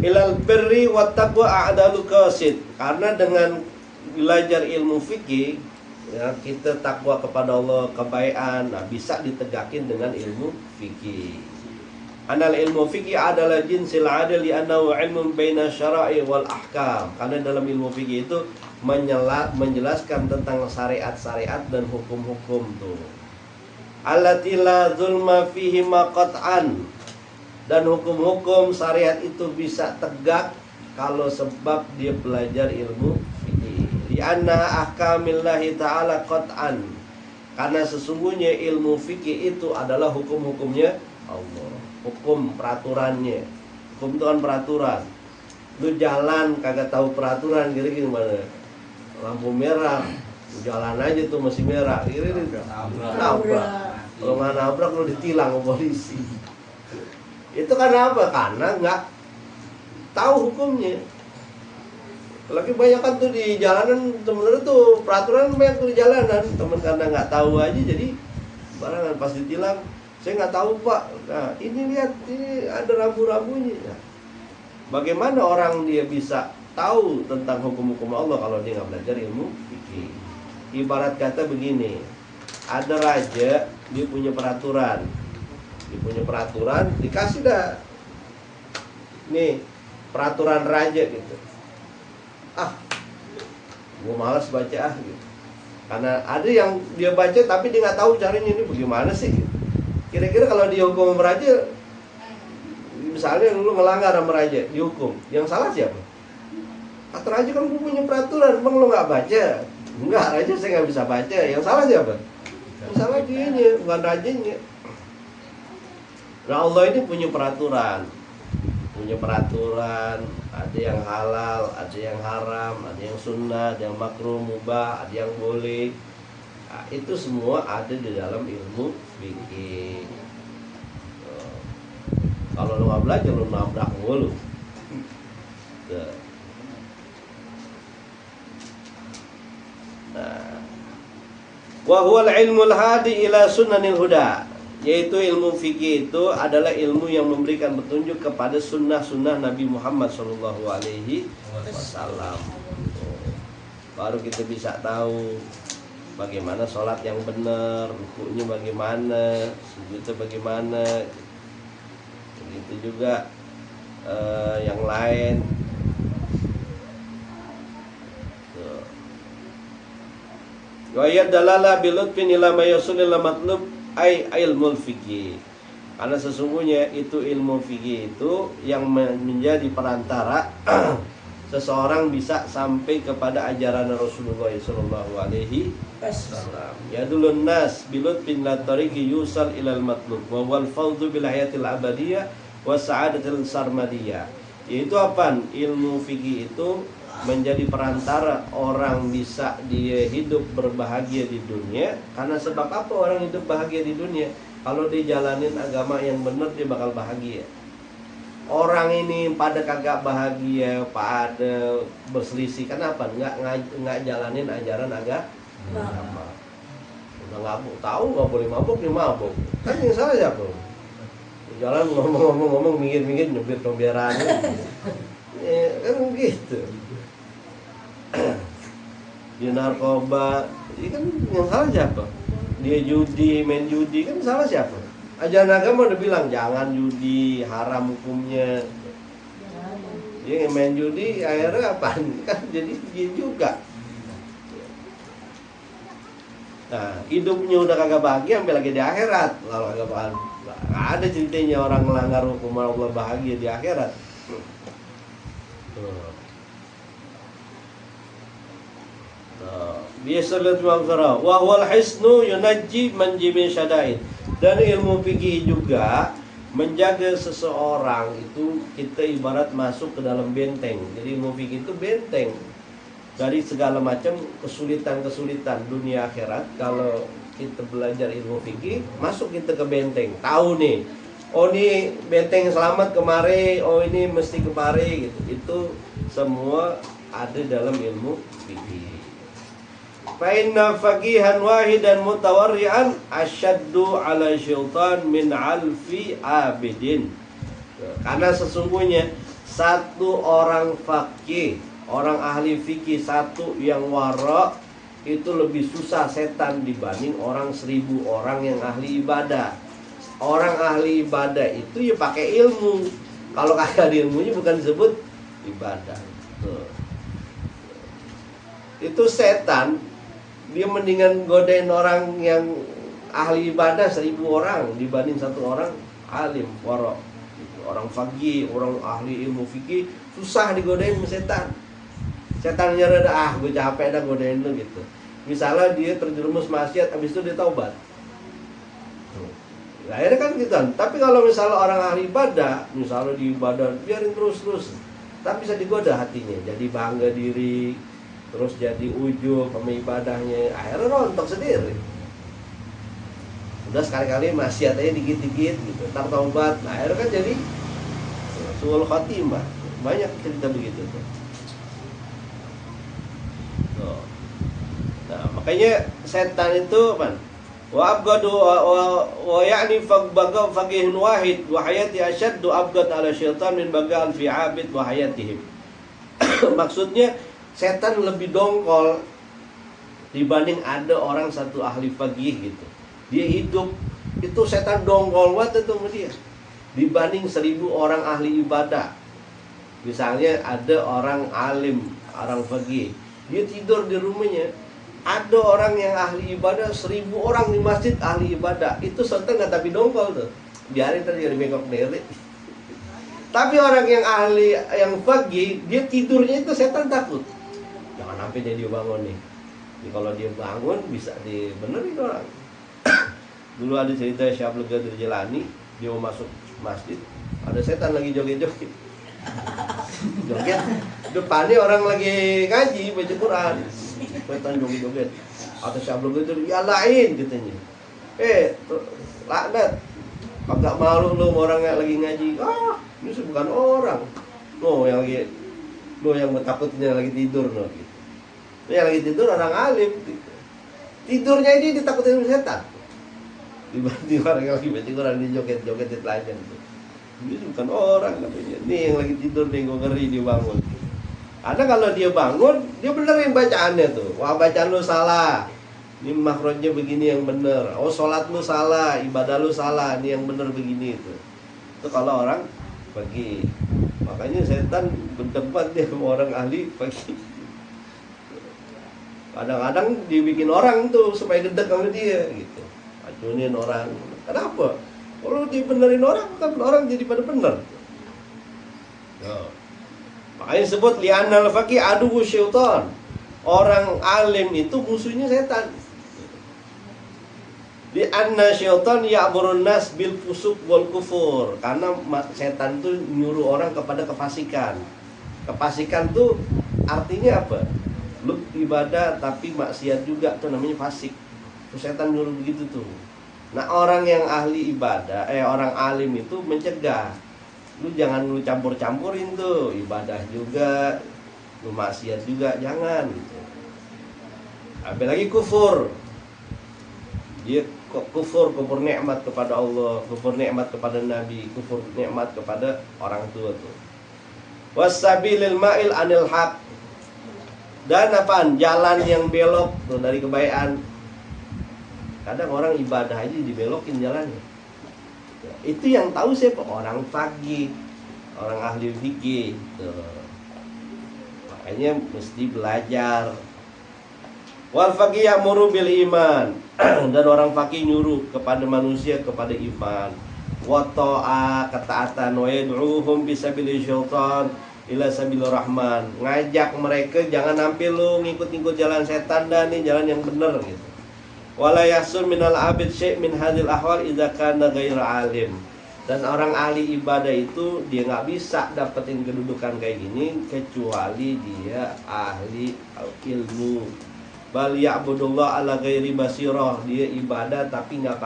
Ilal birri wat taqwa a'dalu qasid. Karena dengan belajar ilmu fikih ya, kita takwa kepada Allah, kebaikan, nah, bisa ditegakin dengan ilmu fikih. Anal ilmu fikih adalah jinsil adil li'annahu ilmun baina syara'i wal ahkam. Karena dalam ilmu fikih itu menjelaskan tentang syariat-syariat dan hukum-hukum tuh. Allati la zulma fihi maqat'an. Dan hukum-hukum syariat itu bisa tegak kalau sebab dia belajar ilmu fikih. Li'anna ahkamillahi ta'ala qat'an. Karena sesungguhnya ilmu fikih itu adalah hukum-hukumnya Allah. Hukum peraturannya. Hukum itu kan peraturan. Lu jalan kagak tahu peraturan, kira-kira gimana? Lampu merah, lu jalan aja tuh masih merah, kira-kira nabrak. Kalau nggak nabrak lu ditilang sama polisi. Itu karena apa? Karena nggak tahu hukumnya. Lagi banyak kan tuh di jalanan, sebenarnya tuh peraturan banyak tuh di jalanan. Temen karena nggak tahu aja jadi barangan pas ditilang. Saya nggak tahu pak. Nah ini lihat, ini ada rambu-rambunya. Nah, bagaimana orang dia bisa tahu tentang hukum-hukum Allah kalau dia nggak belajar ilmu fikih? Ibarat kata begini, ada raja, dia punya peraturan. Dikasih dah nih peraturan raja gitu. Gue malas baca gitu. Karena ada yang dia baca tapi dia nggak tahu caranya ini bagaimana sih gitu. Kira-kira kalau dia hukum raja misalnya lu ngelanggar sama raja, dihukum. Yang salah siapa? Kata raja kan gue punya peraturan, emang lu nggak baca? Enggak, raja saya nggak bisa baca. Yang salah siapa? Yang salah dianya, bukan rajanya. Nah Allah ini punya peraturan, ada yang halal, ada yang haram, ada yang sunnah, ada yang makruh, mubah, ada yang boleh. Nah, itu semua ada di dalam ilmu fikih. Kalau lu nggak belajar, lu nabrak mulu. Wa huwal ilmul hadi ila sunnanil huda, yaitu ilmu fikih itu adalah ilmu yang memberikan petunjuk kepada sunnah-sunnah Nabi Muhammad SAW. Baru kita bisa tahu bagaimana sholat yang benar, rukunya bagaimana, sujudnya bagaimana. Begitu juga yang lain. Wa yadallala bilutfin ila ma yasul ila matlub ay ilmul fikih. Karena sesungguhnya itu ilmu fikih itu yang menjadi perantara seseorang bisa sampai kepada ajaran Rasulullah sallallahu alaihi wasallam. Yadulun nas bilutfin la tariqi yusal ilal matlub wa wal fawzu bil hayatil abadiyah wa sa'adatil sarmadiyah. Yaitu apa? Ilmu fikih itu menjadi perantara orang bisa dia hidup berbahagia di dunia. Karena sebab apa orang hidup bahagia di dunia? Kalau dia jalanin agama yang benar, dia bakal bahagia. Orang ini pada kagak bahagia, pada berselisih. Kenapa? Nggak jalanin ajaran agama. Udah ngabuk, tahu nggak boleh mabuk, dia mabuk. Kan yang salah siapa? Jalan ngomong-ngomong, mikir-mikir, nyebir-nyebiraan. Kan gitu. Dia narkoba, ini kan yang salah siapa? Dia judi, main judi, kan salah siapa? Ajaran agama udah bilang jangan judi, haram hukumnya. Dia main judi, akhirnya apa? Kan jadi dia juga. Nah, hidupnya udah kagak bahagia, sampai lagi di akhirat. Kalau kagak bahagia, nggak ada ceritanya orang melanggar hukum Allah bahagia di akhirat. Biasalah maghfirah wa huwal hisnu yunajji man jimin syada'id. Dan ilmu fikih juga menjaga seseorang itu, kita ibarat masuk ke dalam benteng. Jadi ilmu fikih itu benteng dari segala macam kesulitan-kesulitan dunia akhirat. Kalau kita belajar ilmu fikih, masuk kita ke benteng, tahu nih, oh ini benteng selamat kemari, oh ini mesti kemari gitu. Itu semua ada dalam ilmu fikih. Fa inna faqihan wahidan mutawarri'an asyaddu 'ala syaitan min alfi abidin. Karena sesungguhnya satu orang faqih, orang ahli fikih satu yang wara, itu lebih susah setan dibanding orang 1000 orang yang ahli ibadah. Orang ahli ibadah itu ya pakai ilmu. Kalau kagak ada ilmunya bukan disebut ibadah. Itu setan, dia mendingan godain orang yang ahli ibadah 1000 orang dibanding satu orang alim wara. Orang faqih, orang ahli ilmu fikih susah digodain sama setan. Setannya rada, gue capek dah godain lu gitu. Misalnya dia terjerumus maksiat, habis itu dia taubat. Nah, akhirnya kan gitu. Tapi kalau misalnya orang ahli ibadah, misalnya di ibadah biarin terus, tapi bisa digoda hatinya, jadi bangga diri, terus jadi ujub sama ibadahnya, akhirnya rontok sendiri. Udah sekali-kali maksiat aja dikit-dikit gitu, ntar taubat, nah akhirnya kan jadi suul khatimah. Banyak cerita begitu tuh. Nah, makanya setan itu apa? Wa abgadu wa ya'ni faqihun wahid wa hayati ashaddu abgad ala syaitan min bagal fi 'abid wa hayatihim. Maksudnya setan lebih dongkol dibanding ada orang satu ahli faqih gitu. Dia hidup itu setan dongkol banget itu sama dia dibanding 1000 orang ahli ibadah. Misalnya ada orang alim, orang faqih, dia tidur di rumahnya. Ada orang yang ahli ibadah 1000 orang di masjid ahli ibadah. Itu setan nggak tapi dongkol tuh. Biarin terjadi bengkok diri. Tapi orang yang ahli, yang faqih, dia tidurnya itu setan takut. Jangan sampai dia bangun nih. Jadi kalau dia bangun bisa dibenerin orang. Dulu ada cerita Syekh Abdul Qadir Jilani, dia mau masuk masjid, ada setan lagi joget-joget. Joget, depannya orang lagi ngaji baca Quran, setan joget-joget. Atau Syekh Abdul Qadir, ya lain katanya. Laknat, agak malu lu orang yang lagi ngaji. Ini bukan orang. Yang takutnya lagi tidur gitu. Yang lagi tidur orang alim. Gitu. Tidurnya ini ditakutin setan. Dibanding orang yang lagi baca Quran di joget-joget di telajan itu. Ini bukan orang katanya. Ini yang lagi tidur nih, gue ngeri dia bangun. Karena kalau dia bangun, dia benerin bacaannya tuh. Wah, bacaan lu salah. Ini makhrajnya begini yang bener. Oh, sholat lu salah, ibadah lu salah. Ini yang bener begini itu. Itu kalau orang pagi. Makanya setan berdebat dia sama orang ahli pagi. Kadang-kadang dibikin orang tuh supaya gedek sama dia gitu. Acunin orang. Kenapa? Kalau dibenerin orang, kan orang jadi pada bener. Makanya disebut li'annal faqih aduwwu syaitan. Orang alim itu musuhnya setan. Li'anna syaitan ya'murun nas bil fusuq wal kufur. Karena setan itu nyuruh orang kepada kefasikan. Kefasikan tuh artinya apa? Lu ibadah tapi maksiat juga, tuh namanya fasik. Tuh setan nyuruh begitu tuh. Nah, orang yang ahli ibadah, orang alim itu mencegah. Lu jangan lu campur-campurin tuh, ibadah juga, lu maksiat juga, jangan gitu. Apalagi kufur. Dia kufur nikmat kepada Allah, kufur nikmat kepada Nabi, kufur nikmat kepada orang tua tuh. Wasabilil ma'il anil haq. Dan apaan? Jalan yang belok tuh dari kebaikan. Kadang orang ibadah aja dibelokin jalannya. Itu yang tahu siapa? Orang faqih, orang ahli fikih. Makanya mesti belajar. Wal faqih ya'muru bil iman. Dan orang faqih nyuruh kepada manusia kepada iman. Wa ta'a, ketaatan, wa yad'uhum bisabilis syaitan ila sabilir rahman. Ngajak mereka jangan sampai lu ngikut-ngikut jalan setan dan nih jalan yang benar gitu. Wala yahsul minal abid syai' min hadhil ahwal idza kana ghairu alim. Dan orang ahli ibadah itu dia nggak bisa dapetin kedudukan kayak gini kecuali dia ahli ilmu. Bal ya'budullah ala ghairi basirah. Dia ibadah tapi nggak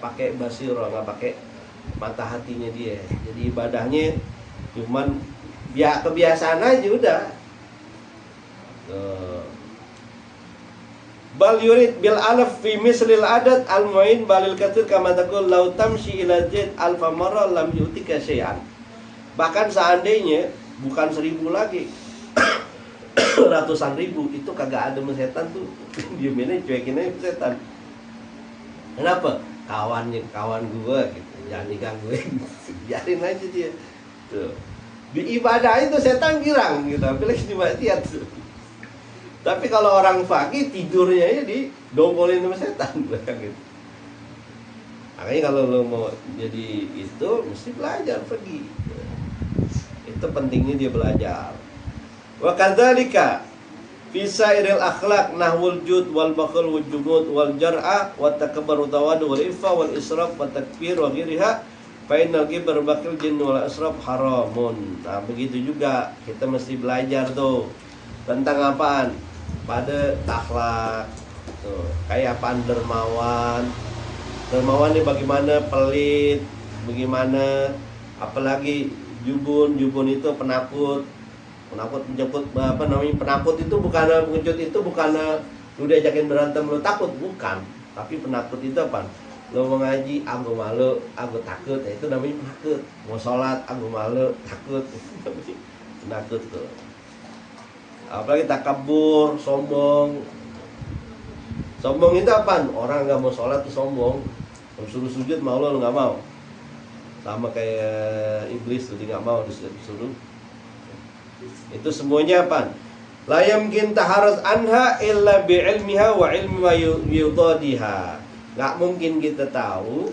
pakai basirah, nggak pakai mata hatinya dia. Jadi ibadahnya cuman kebiasaan aja udah. Bal yurid bil alaf fi mislil adat al mu'in balil katsir kama taqul law tamshi ila zaid alfa marra lam yutika syai'an. Bahkan seandainya bukan 1000 lagi ratusan ribu itu kagak ada setan tuh. Dia mainnya cuekin aja setan. Kenapa? Kawan gua gitu. Jangan digangguin. Biarin aja dia. Tuh. Di ibadah itu setan girang gitu, apalagi di maksiat tuh. Tapi kalau orang faqih tidurnya ya didongkolin sama setan gitu. Makanya kalau lo mau jadi itu mesti belajar faqih. Itu pentingnya dia belajar. Wa kadzalika fi sairil akhlaq nahwul jud wal bakhl wal jumud wal jar'ah wa takabbar wa tawadu wal ifa wal israf wa takbir wa ghiriha fa innal kibr bakil jinn wal israf haramun. Nah, begitu juga kita mesti belajar tuh tentang apaan? Pada akhlak tuh, kayak apaan dermawan ini bagaimana, pelit bagaimana, apalagi jubun itu penakut itu bukan pengecut, itu bukan lu diajakin berantem lu takut, bukan, tapi penakut itu apa? Lu mau ngaji aku malu, aku takut, itu namanya penakut. Mau sholat aku malu, takut, itu penakut tuh. Apalagi takabur, sombong itu apaan? Orang gak mau sholat tuh sombong. Suruh sujud mau lo gak mau. Sama kayak iblis tuh, dia gak mau disuruh. Itu semuanya apaan? La yamkin taharuz anha illa bi'ilmiha wa ilmi ma yudadiha. Gak mungkin kita tahu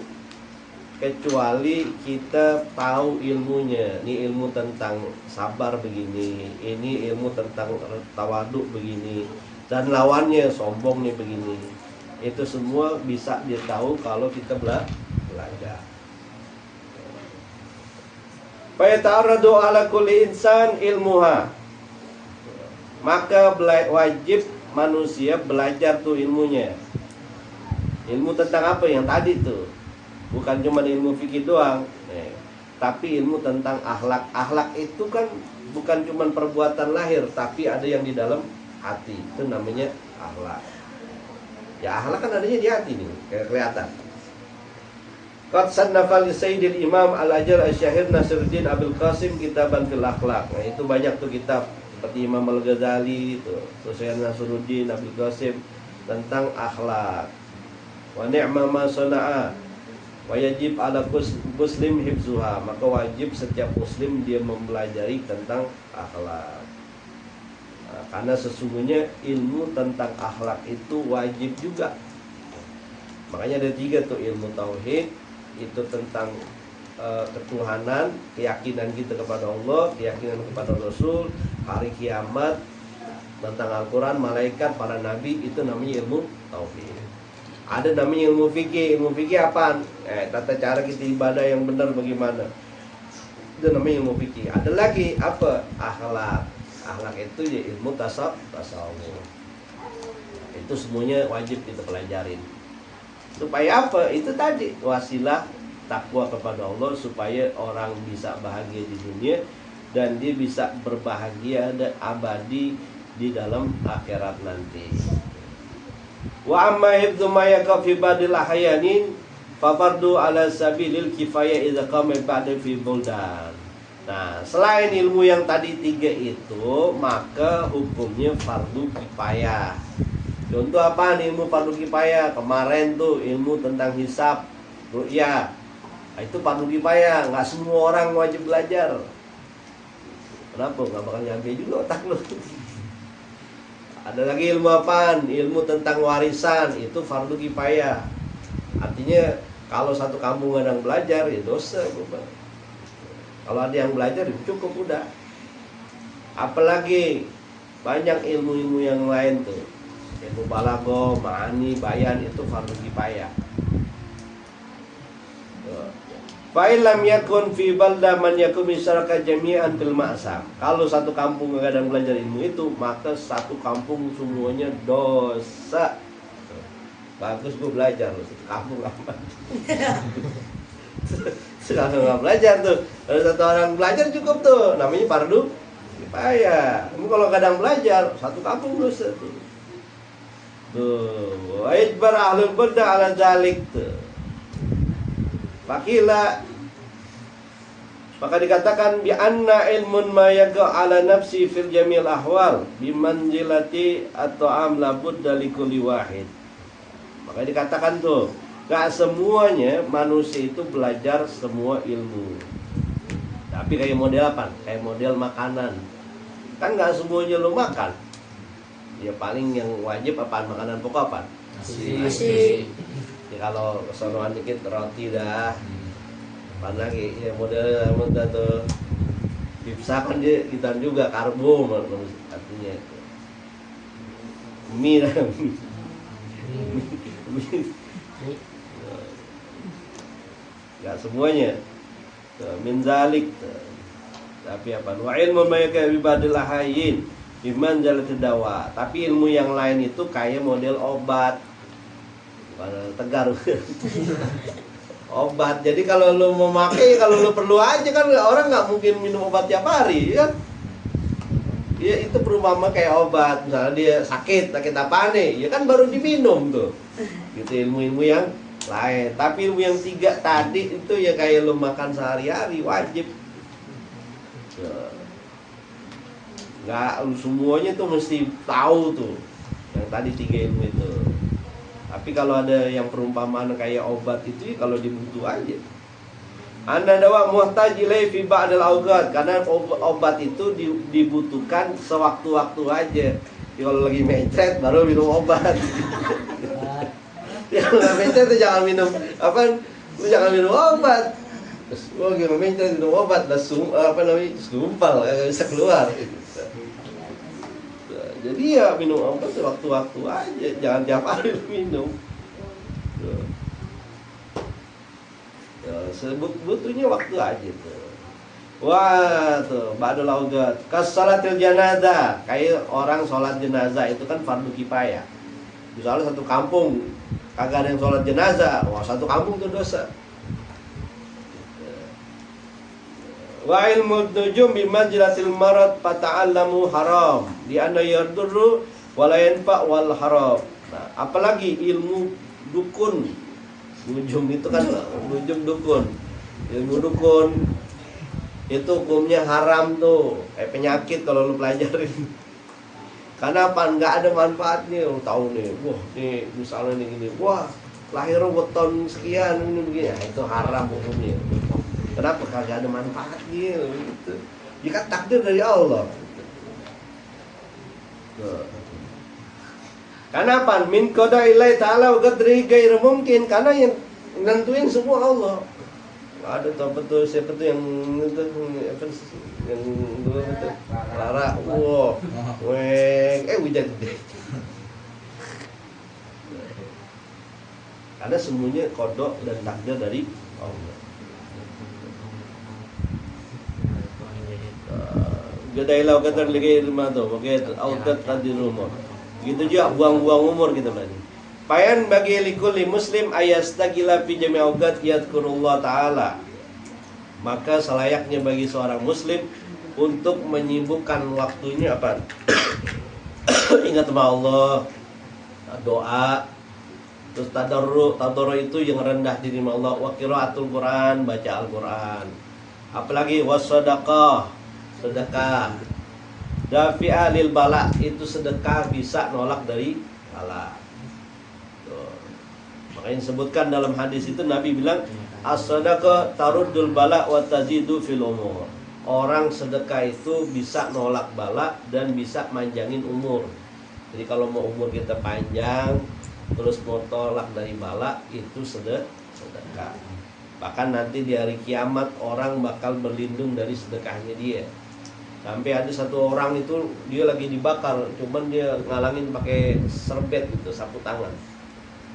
kecuali kita tahu ilmunya. Ini ilmu tentang sabar begini, ini ilmu tentang tawaduk begini, dan lawannya sombong nih begini. Itu semua bisa dia tahu kalau kita belajar. Fa yata'arradu ala kulli insan ilmuha. Maka wajib manusia belajar tuh ilmunya. Ilmu tentang apa yang tadi tuh? Bukan cuma ilmu fikih doang, tapi ilmu tentang akhlak. Akhlak itu kan bukan cuma perbuatan lahir, tapi ada yang di dalam hati. Itu namanya akhlak. Ya akhlak kan adanya di hati nih, kayak kelihatan. Qad sannafa li Sayyidil Imam Al-Ajal Asy-Syahir Nasiruddin Abdul Qasim kitaban fil akhlak. Nah, itu banyak tuh kitab seperti Imam Al-Ghazali itu, Syekh Nasiruddin Abdul Qasim tentang akhlak. Wa ni'ma ma sana'a. Wajib ala muslim hifzuha. Maka wajib setiap muslim dia mempelajari tentang akhlak. Nah, karena sesungguhnya ilmu tentang akhlak itu wajib juga. Makanya ada 3 tuh, ilmu tauhid itu tentang ketuhanan, keyakinan kita kepada Allah, keyakinan kepada Rasul, hari kiamat, tentang Al-Quran, malaikat, para nabi. Itu namanya ilmu tauhid. Ada namanya ilmu fikih. Ilmu fikih apaan? Tata cara kita ibadah yang benar bagaimana. Itu namanya ilmu fikih. Ada lagi apa? Akhlak. Akhlak itu ya ilmu tasawuf. Itu semuanya wajib kita pelajarin. Supaya apa? Itu tadi wasilah takwa kepada Allah, supaya orang bisa bahagia di dunia dan dia bisa berbahagia dan abadi di dalam akhirat nanti. Wa amma hifdzu ma yaqa fi badil ahyanin fa fardu ala sabilil kifayah idza qama ba'da fi buldan. Nah, selain ilmu yang tadi 3 itu, maka hukumnya fardu kifayah. Contoh apa nih ilmu fardu kifayah? Kemarin tuh ilmu tentang hisab, ru'yah. Nah, itu fardu kifayah, nggak semua orang wajib belajar. Kenapa? Nggak bakal nyampe juga otak lu. Ada lagi ilmu apaan? Ilmu tentang warisan, itu fardu kifayah. Artinya kalau satu kampung nggak ada yang belajar, ya dosa. Kalau ada yang belajar, cukup udah. Apalagi banyak ilmu-ilmu yang lain tuh, ilmu balaghah, ma'ani, bayan, itu fardu kifayah. Fa illam yakun fi balda man yakum isyraka jami'an fil ma'sam. Kalau satu kampung nggak ada yang belajar ilmu itu, maka satu kampung semuanya dosa. Bagus gue belajar loh, satu kampung apa? Sekarang nggak belajar tuh. Kalau satu orang belajar cukup tuh, namanya fardu kifayah. Kamu kalau kadang belajar, satu kampung dosa tuh. Tuh, wajib ahlul balda ala dzalik tuh. Fakila, maka dikatakan bi anna ilmun ma yaqa ala nafsi fil jamil ahwal bi manzilati at-ta'am la budda likulli wahid. Maka dikatakan tuh, gak semuanya manusia itu belajar semua ilmu. Tapi kayak model apa? Kayak model makanan. Kan gak semuanya lo makan. Ya paling yang wajib apaan? Makanan pokok apa? Nasi. Ya kalau keseruan dikit roti dah. Apaan lagi? Ya model tuh pizza kan dia kita juga karbo artinya. Mie lah. Gak semuanya. Min zalik. Tapi apa? Wa ilmu ma yaqa bi badil ahyin biman jalat dawa. Tapi ilmu yang lain itu kayak model obat. Tegar. Obat. Jadi kalau lu mau pakai, kalau lu perlu aja kan, orang nggak mungkin minum obat tiap hari, ya. Dia itu perumpama kayak obat. Misalnya dia sakit apa nih? Ya kan baru diminum tuh. Gitu ilmu-ilmu yang lain. Tapi ilmu yang 3 tadi itu ya kayak lu makan sehari-hari, wajib. Nggak semuanya tuh mesti tahu tuh. Yang tadi 3 ilmu itu. Tapi kalau ada yang perumpamaan kayak obat itu ya kalau dibutuh aja. Anda dawa muhtaj ilai fi ba'dal awqat, karena obat itu dibutuhkan sewaktu-waktu aja. Ya, kalau lagi mencret baru minum obat. Ya kalau mencret tuh jangan minum apa Lu jangan minum obat. Terus gua lagi minta minum obat, dah sumpal, nggak bisa keluar. Nah, jadi ya minum obat waktu-waktu aja, jangan tiap hari minum. Ya, butuhnya waktu aja tuh. Wah tuh, ba'dul auqat kasalatil janazah, kayak orang sholat jenazah itu kan fardu kifayah. Misalnya satu kampung kagak ada yang sholat jenazah, wah satu kampung tuh dosa. Wa ilmu nujum bi manzilatil marad fata'allamu haram di anna yardurru wala yanfa wal haram. Nah, apalagi ilmu dukun. Nujum itu kan nujum dukun. Ilmu dukun itu hukumnya haram tuh, kayak penyakit kalau lu pelajarin. Karena apa? Nggak ada manfaatnya. Lu tahu nih, wah nih misalnya nih gini, wah lahir weton sekian ini begini, nah, itu haram hukumnya. Kenapa? Kagak ada manfaatnya gitu. Jika takdir dari Allah. Nah. Karena apa? Min qada ilai ta'ala wa qadri gair mungkin, karena yang nentuin semua Allah. Ada tau betul siapa tuh yang itu yang dulu itu Rara, wow, hujan gede. Karena semuanya kodok dan takdir dari Allah. Gadailah kata lagi rumah tuh, pakai aukat tadi rumah. Gitu juga buang-buang umur gitu berarti. Payan bagi likulli muslim ayastagila fi jami' awqat yadhkurullah ta'ala. Maka selayaknya bagi seorang muslim untuk menyibukkan waktunya apa? Ingat sama Allah, doa, terus tadarru itu yang rendah diri sama Allah, wa qiraatul Quran, baca Al-Quran. Apalagi wassadaqah, sedekah. Dafi'a lil bala, itu sedekah bisa nolak dari bala. Makanya disebutkan dalam hadis itu Nabi bilang as-sadaqah taruddul bala wa tazidu fil umur. Orang sedekah itu bisa nolak bala dan bisa manjangin umur. Jadi kalau mau umur kita panjang terus mau tolak dari bala, itu sedekah. Bahkan nanti di hari kiamat orang bakal berlindung dari sedekahnya dia. Sampai ada satu orang itu dia lagi dibakar, cuman dia ngalangin pakai serbet gitu, sapu tangan.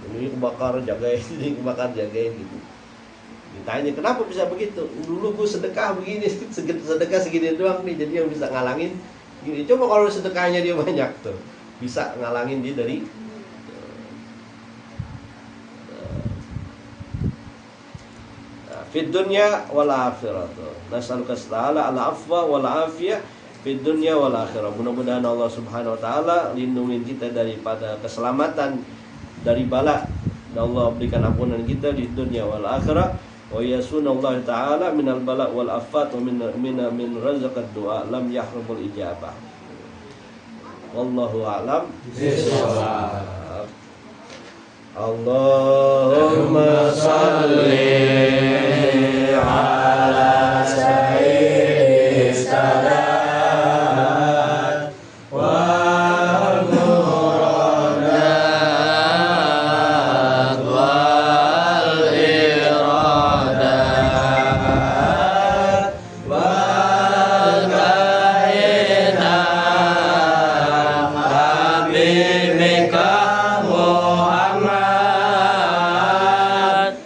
Ini kebakar jagain, ini kebakar jagain gitu. Ditanya kenapa bisa begitu? Dulu gue sedekah begini, sedekah segini doang nih, jadi yang bisa ngalangin gini. Coba kalau sedekahnya dia banyak tuh, bisa ngalangin dia dari fid dunya wal akhirah. Nas'aluka ta'ala al afwa wal afiyah fid dunya wal akhirah. Mudah-mudahan Allah Subhanahu wa taala lindungin kita daripada keselamatan dari bala, dan Allah berikan ampunan kita di dunia wal akhirah. Wa yasunallahu ta'ala minal bala wal afat wa min razaqad du'a lam yahrumul ijabah. Wallahu a'lam bishawab. Allahumma salli ala sayyidina salat wal muradat wal iradat wal kainat habibika Muhammad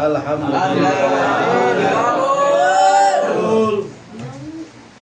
Alhamdulillah.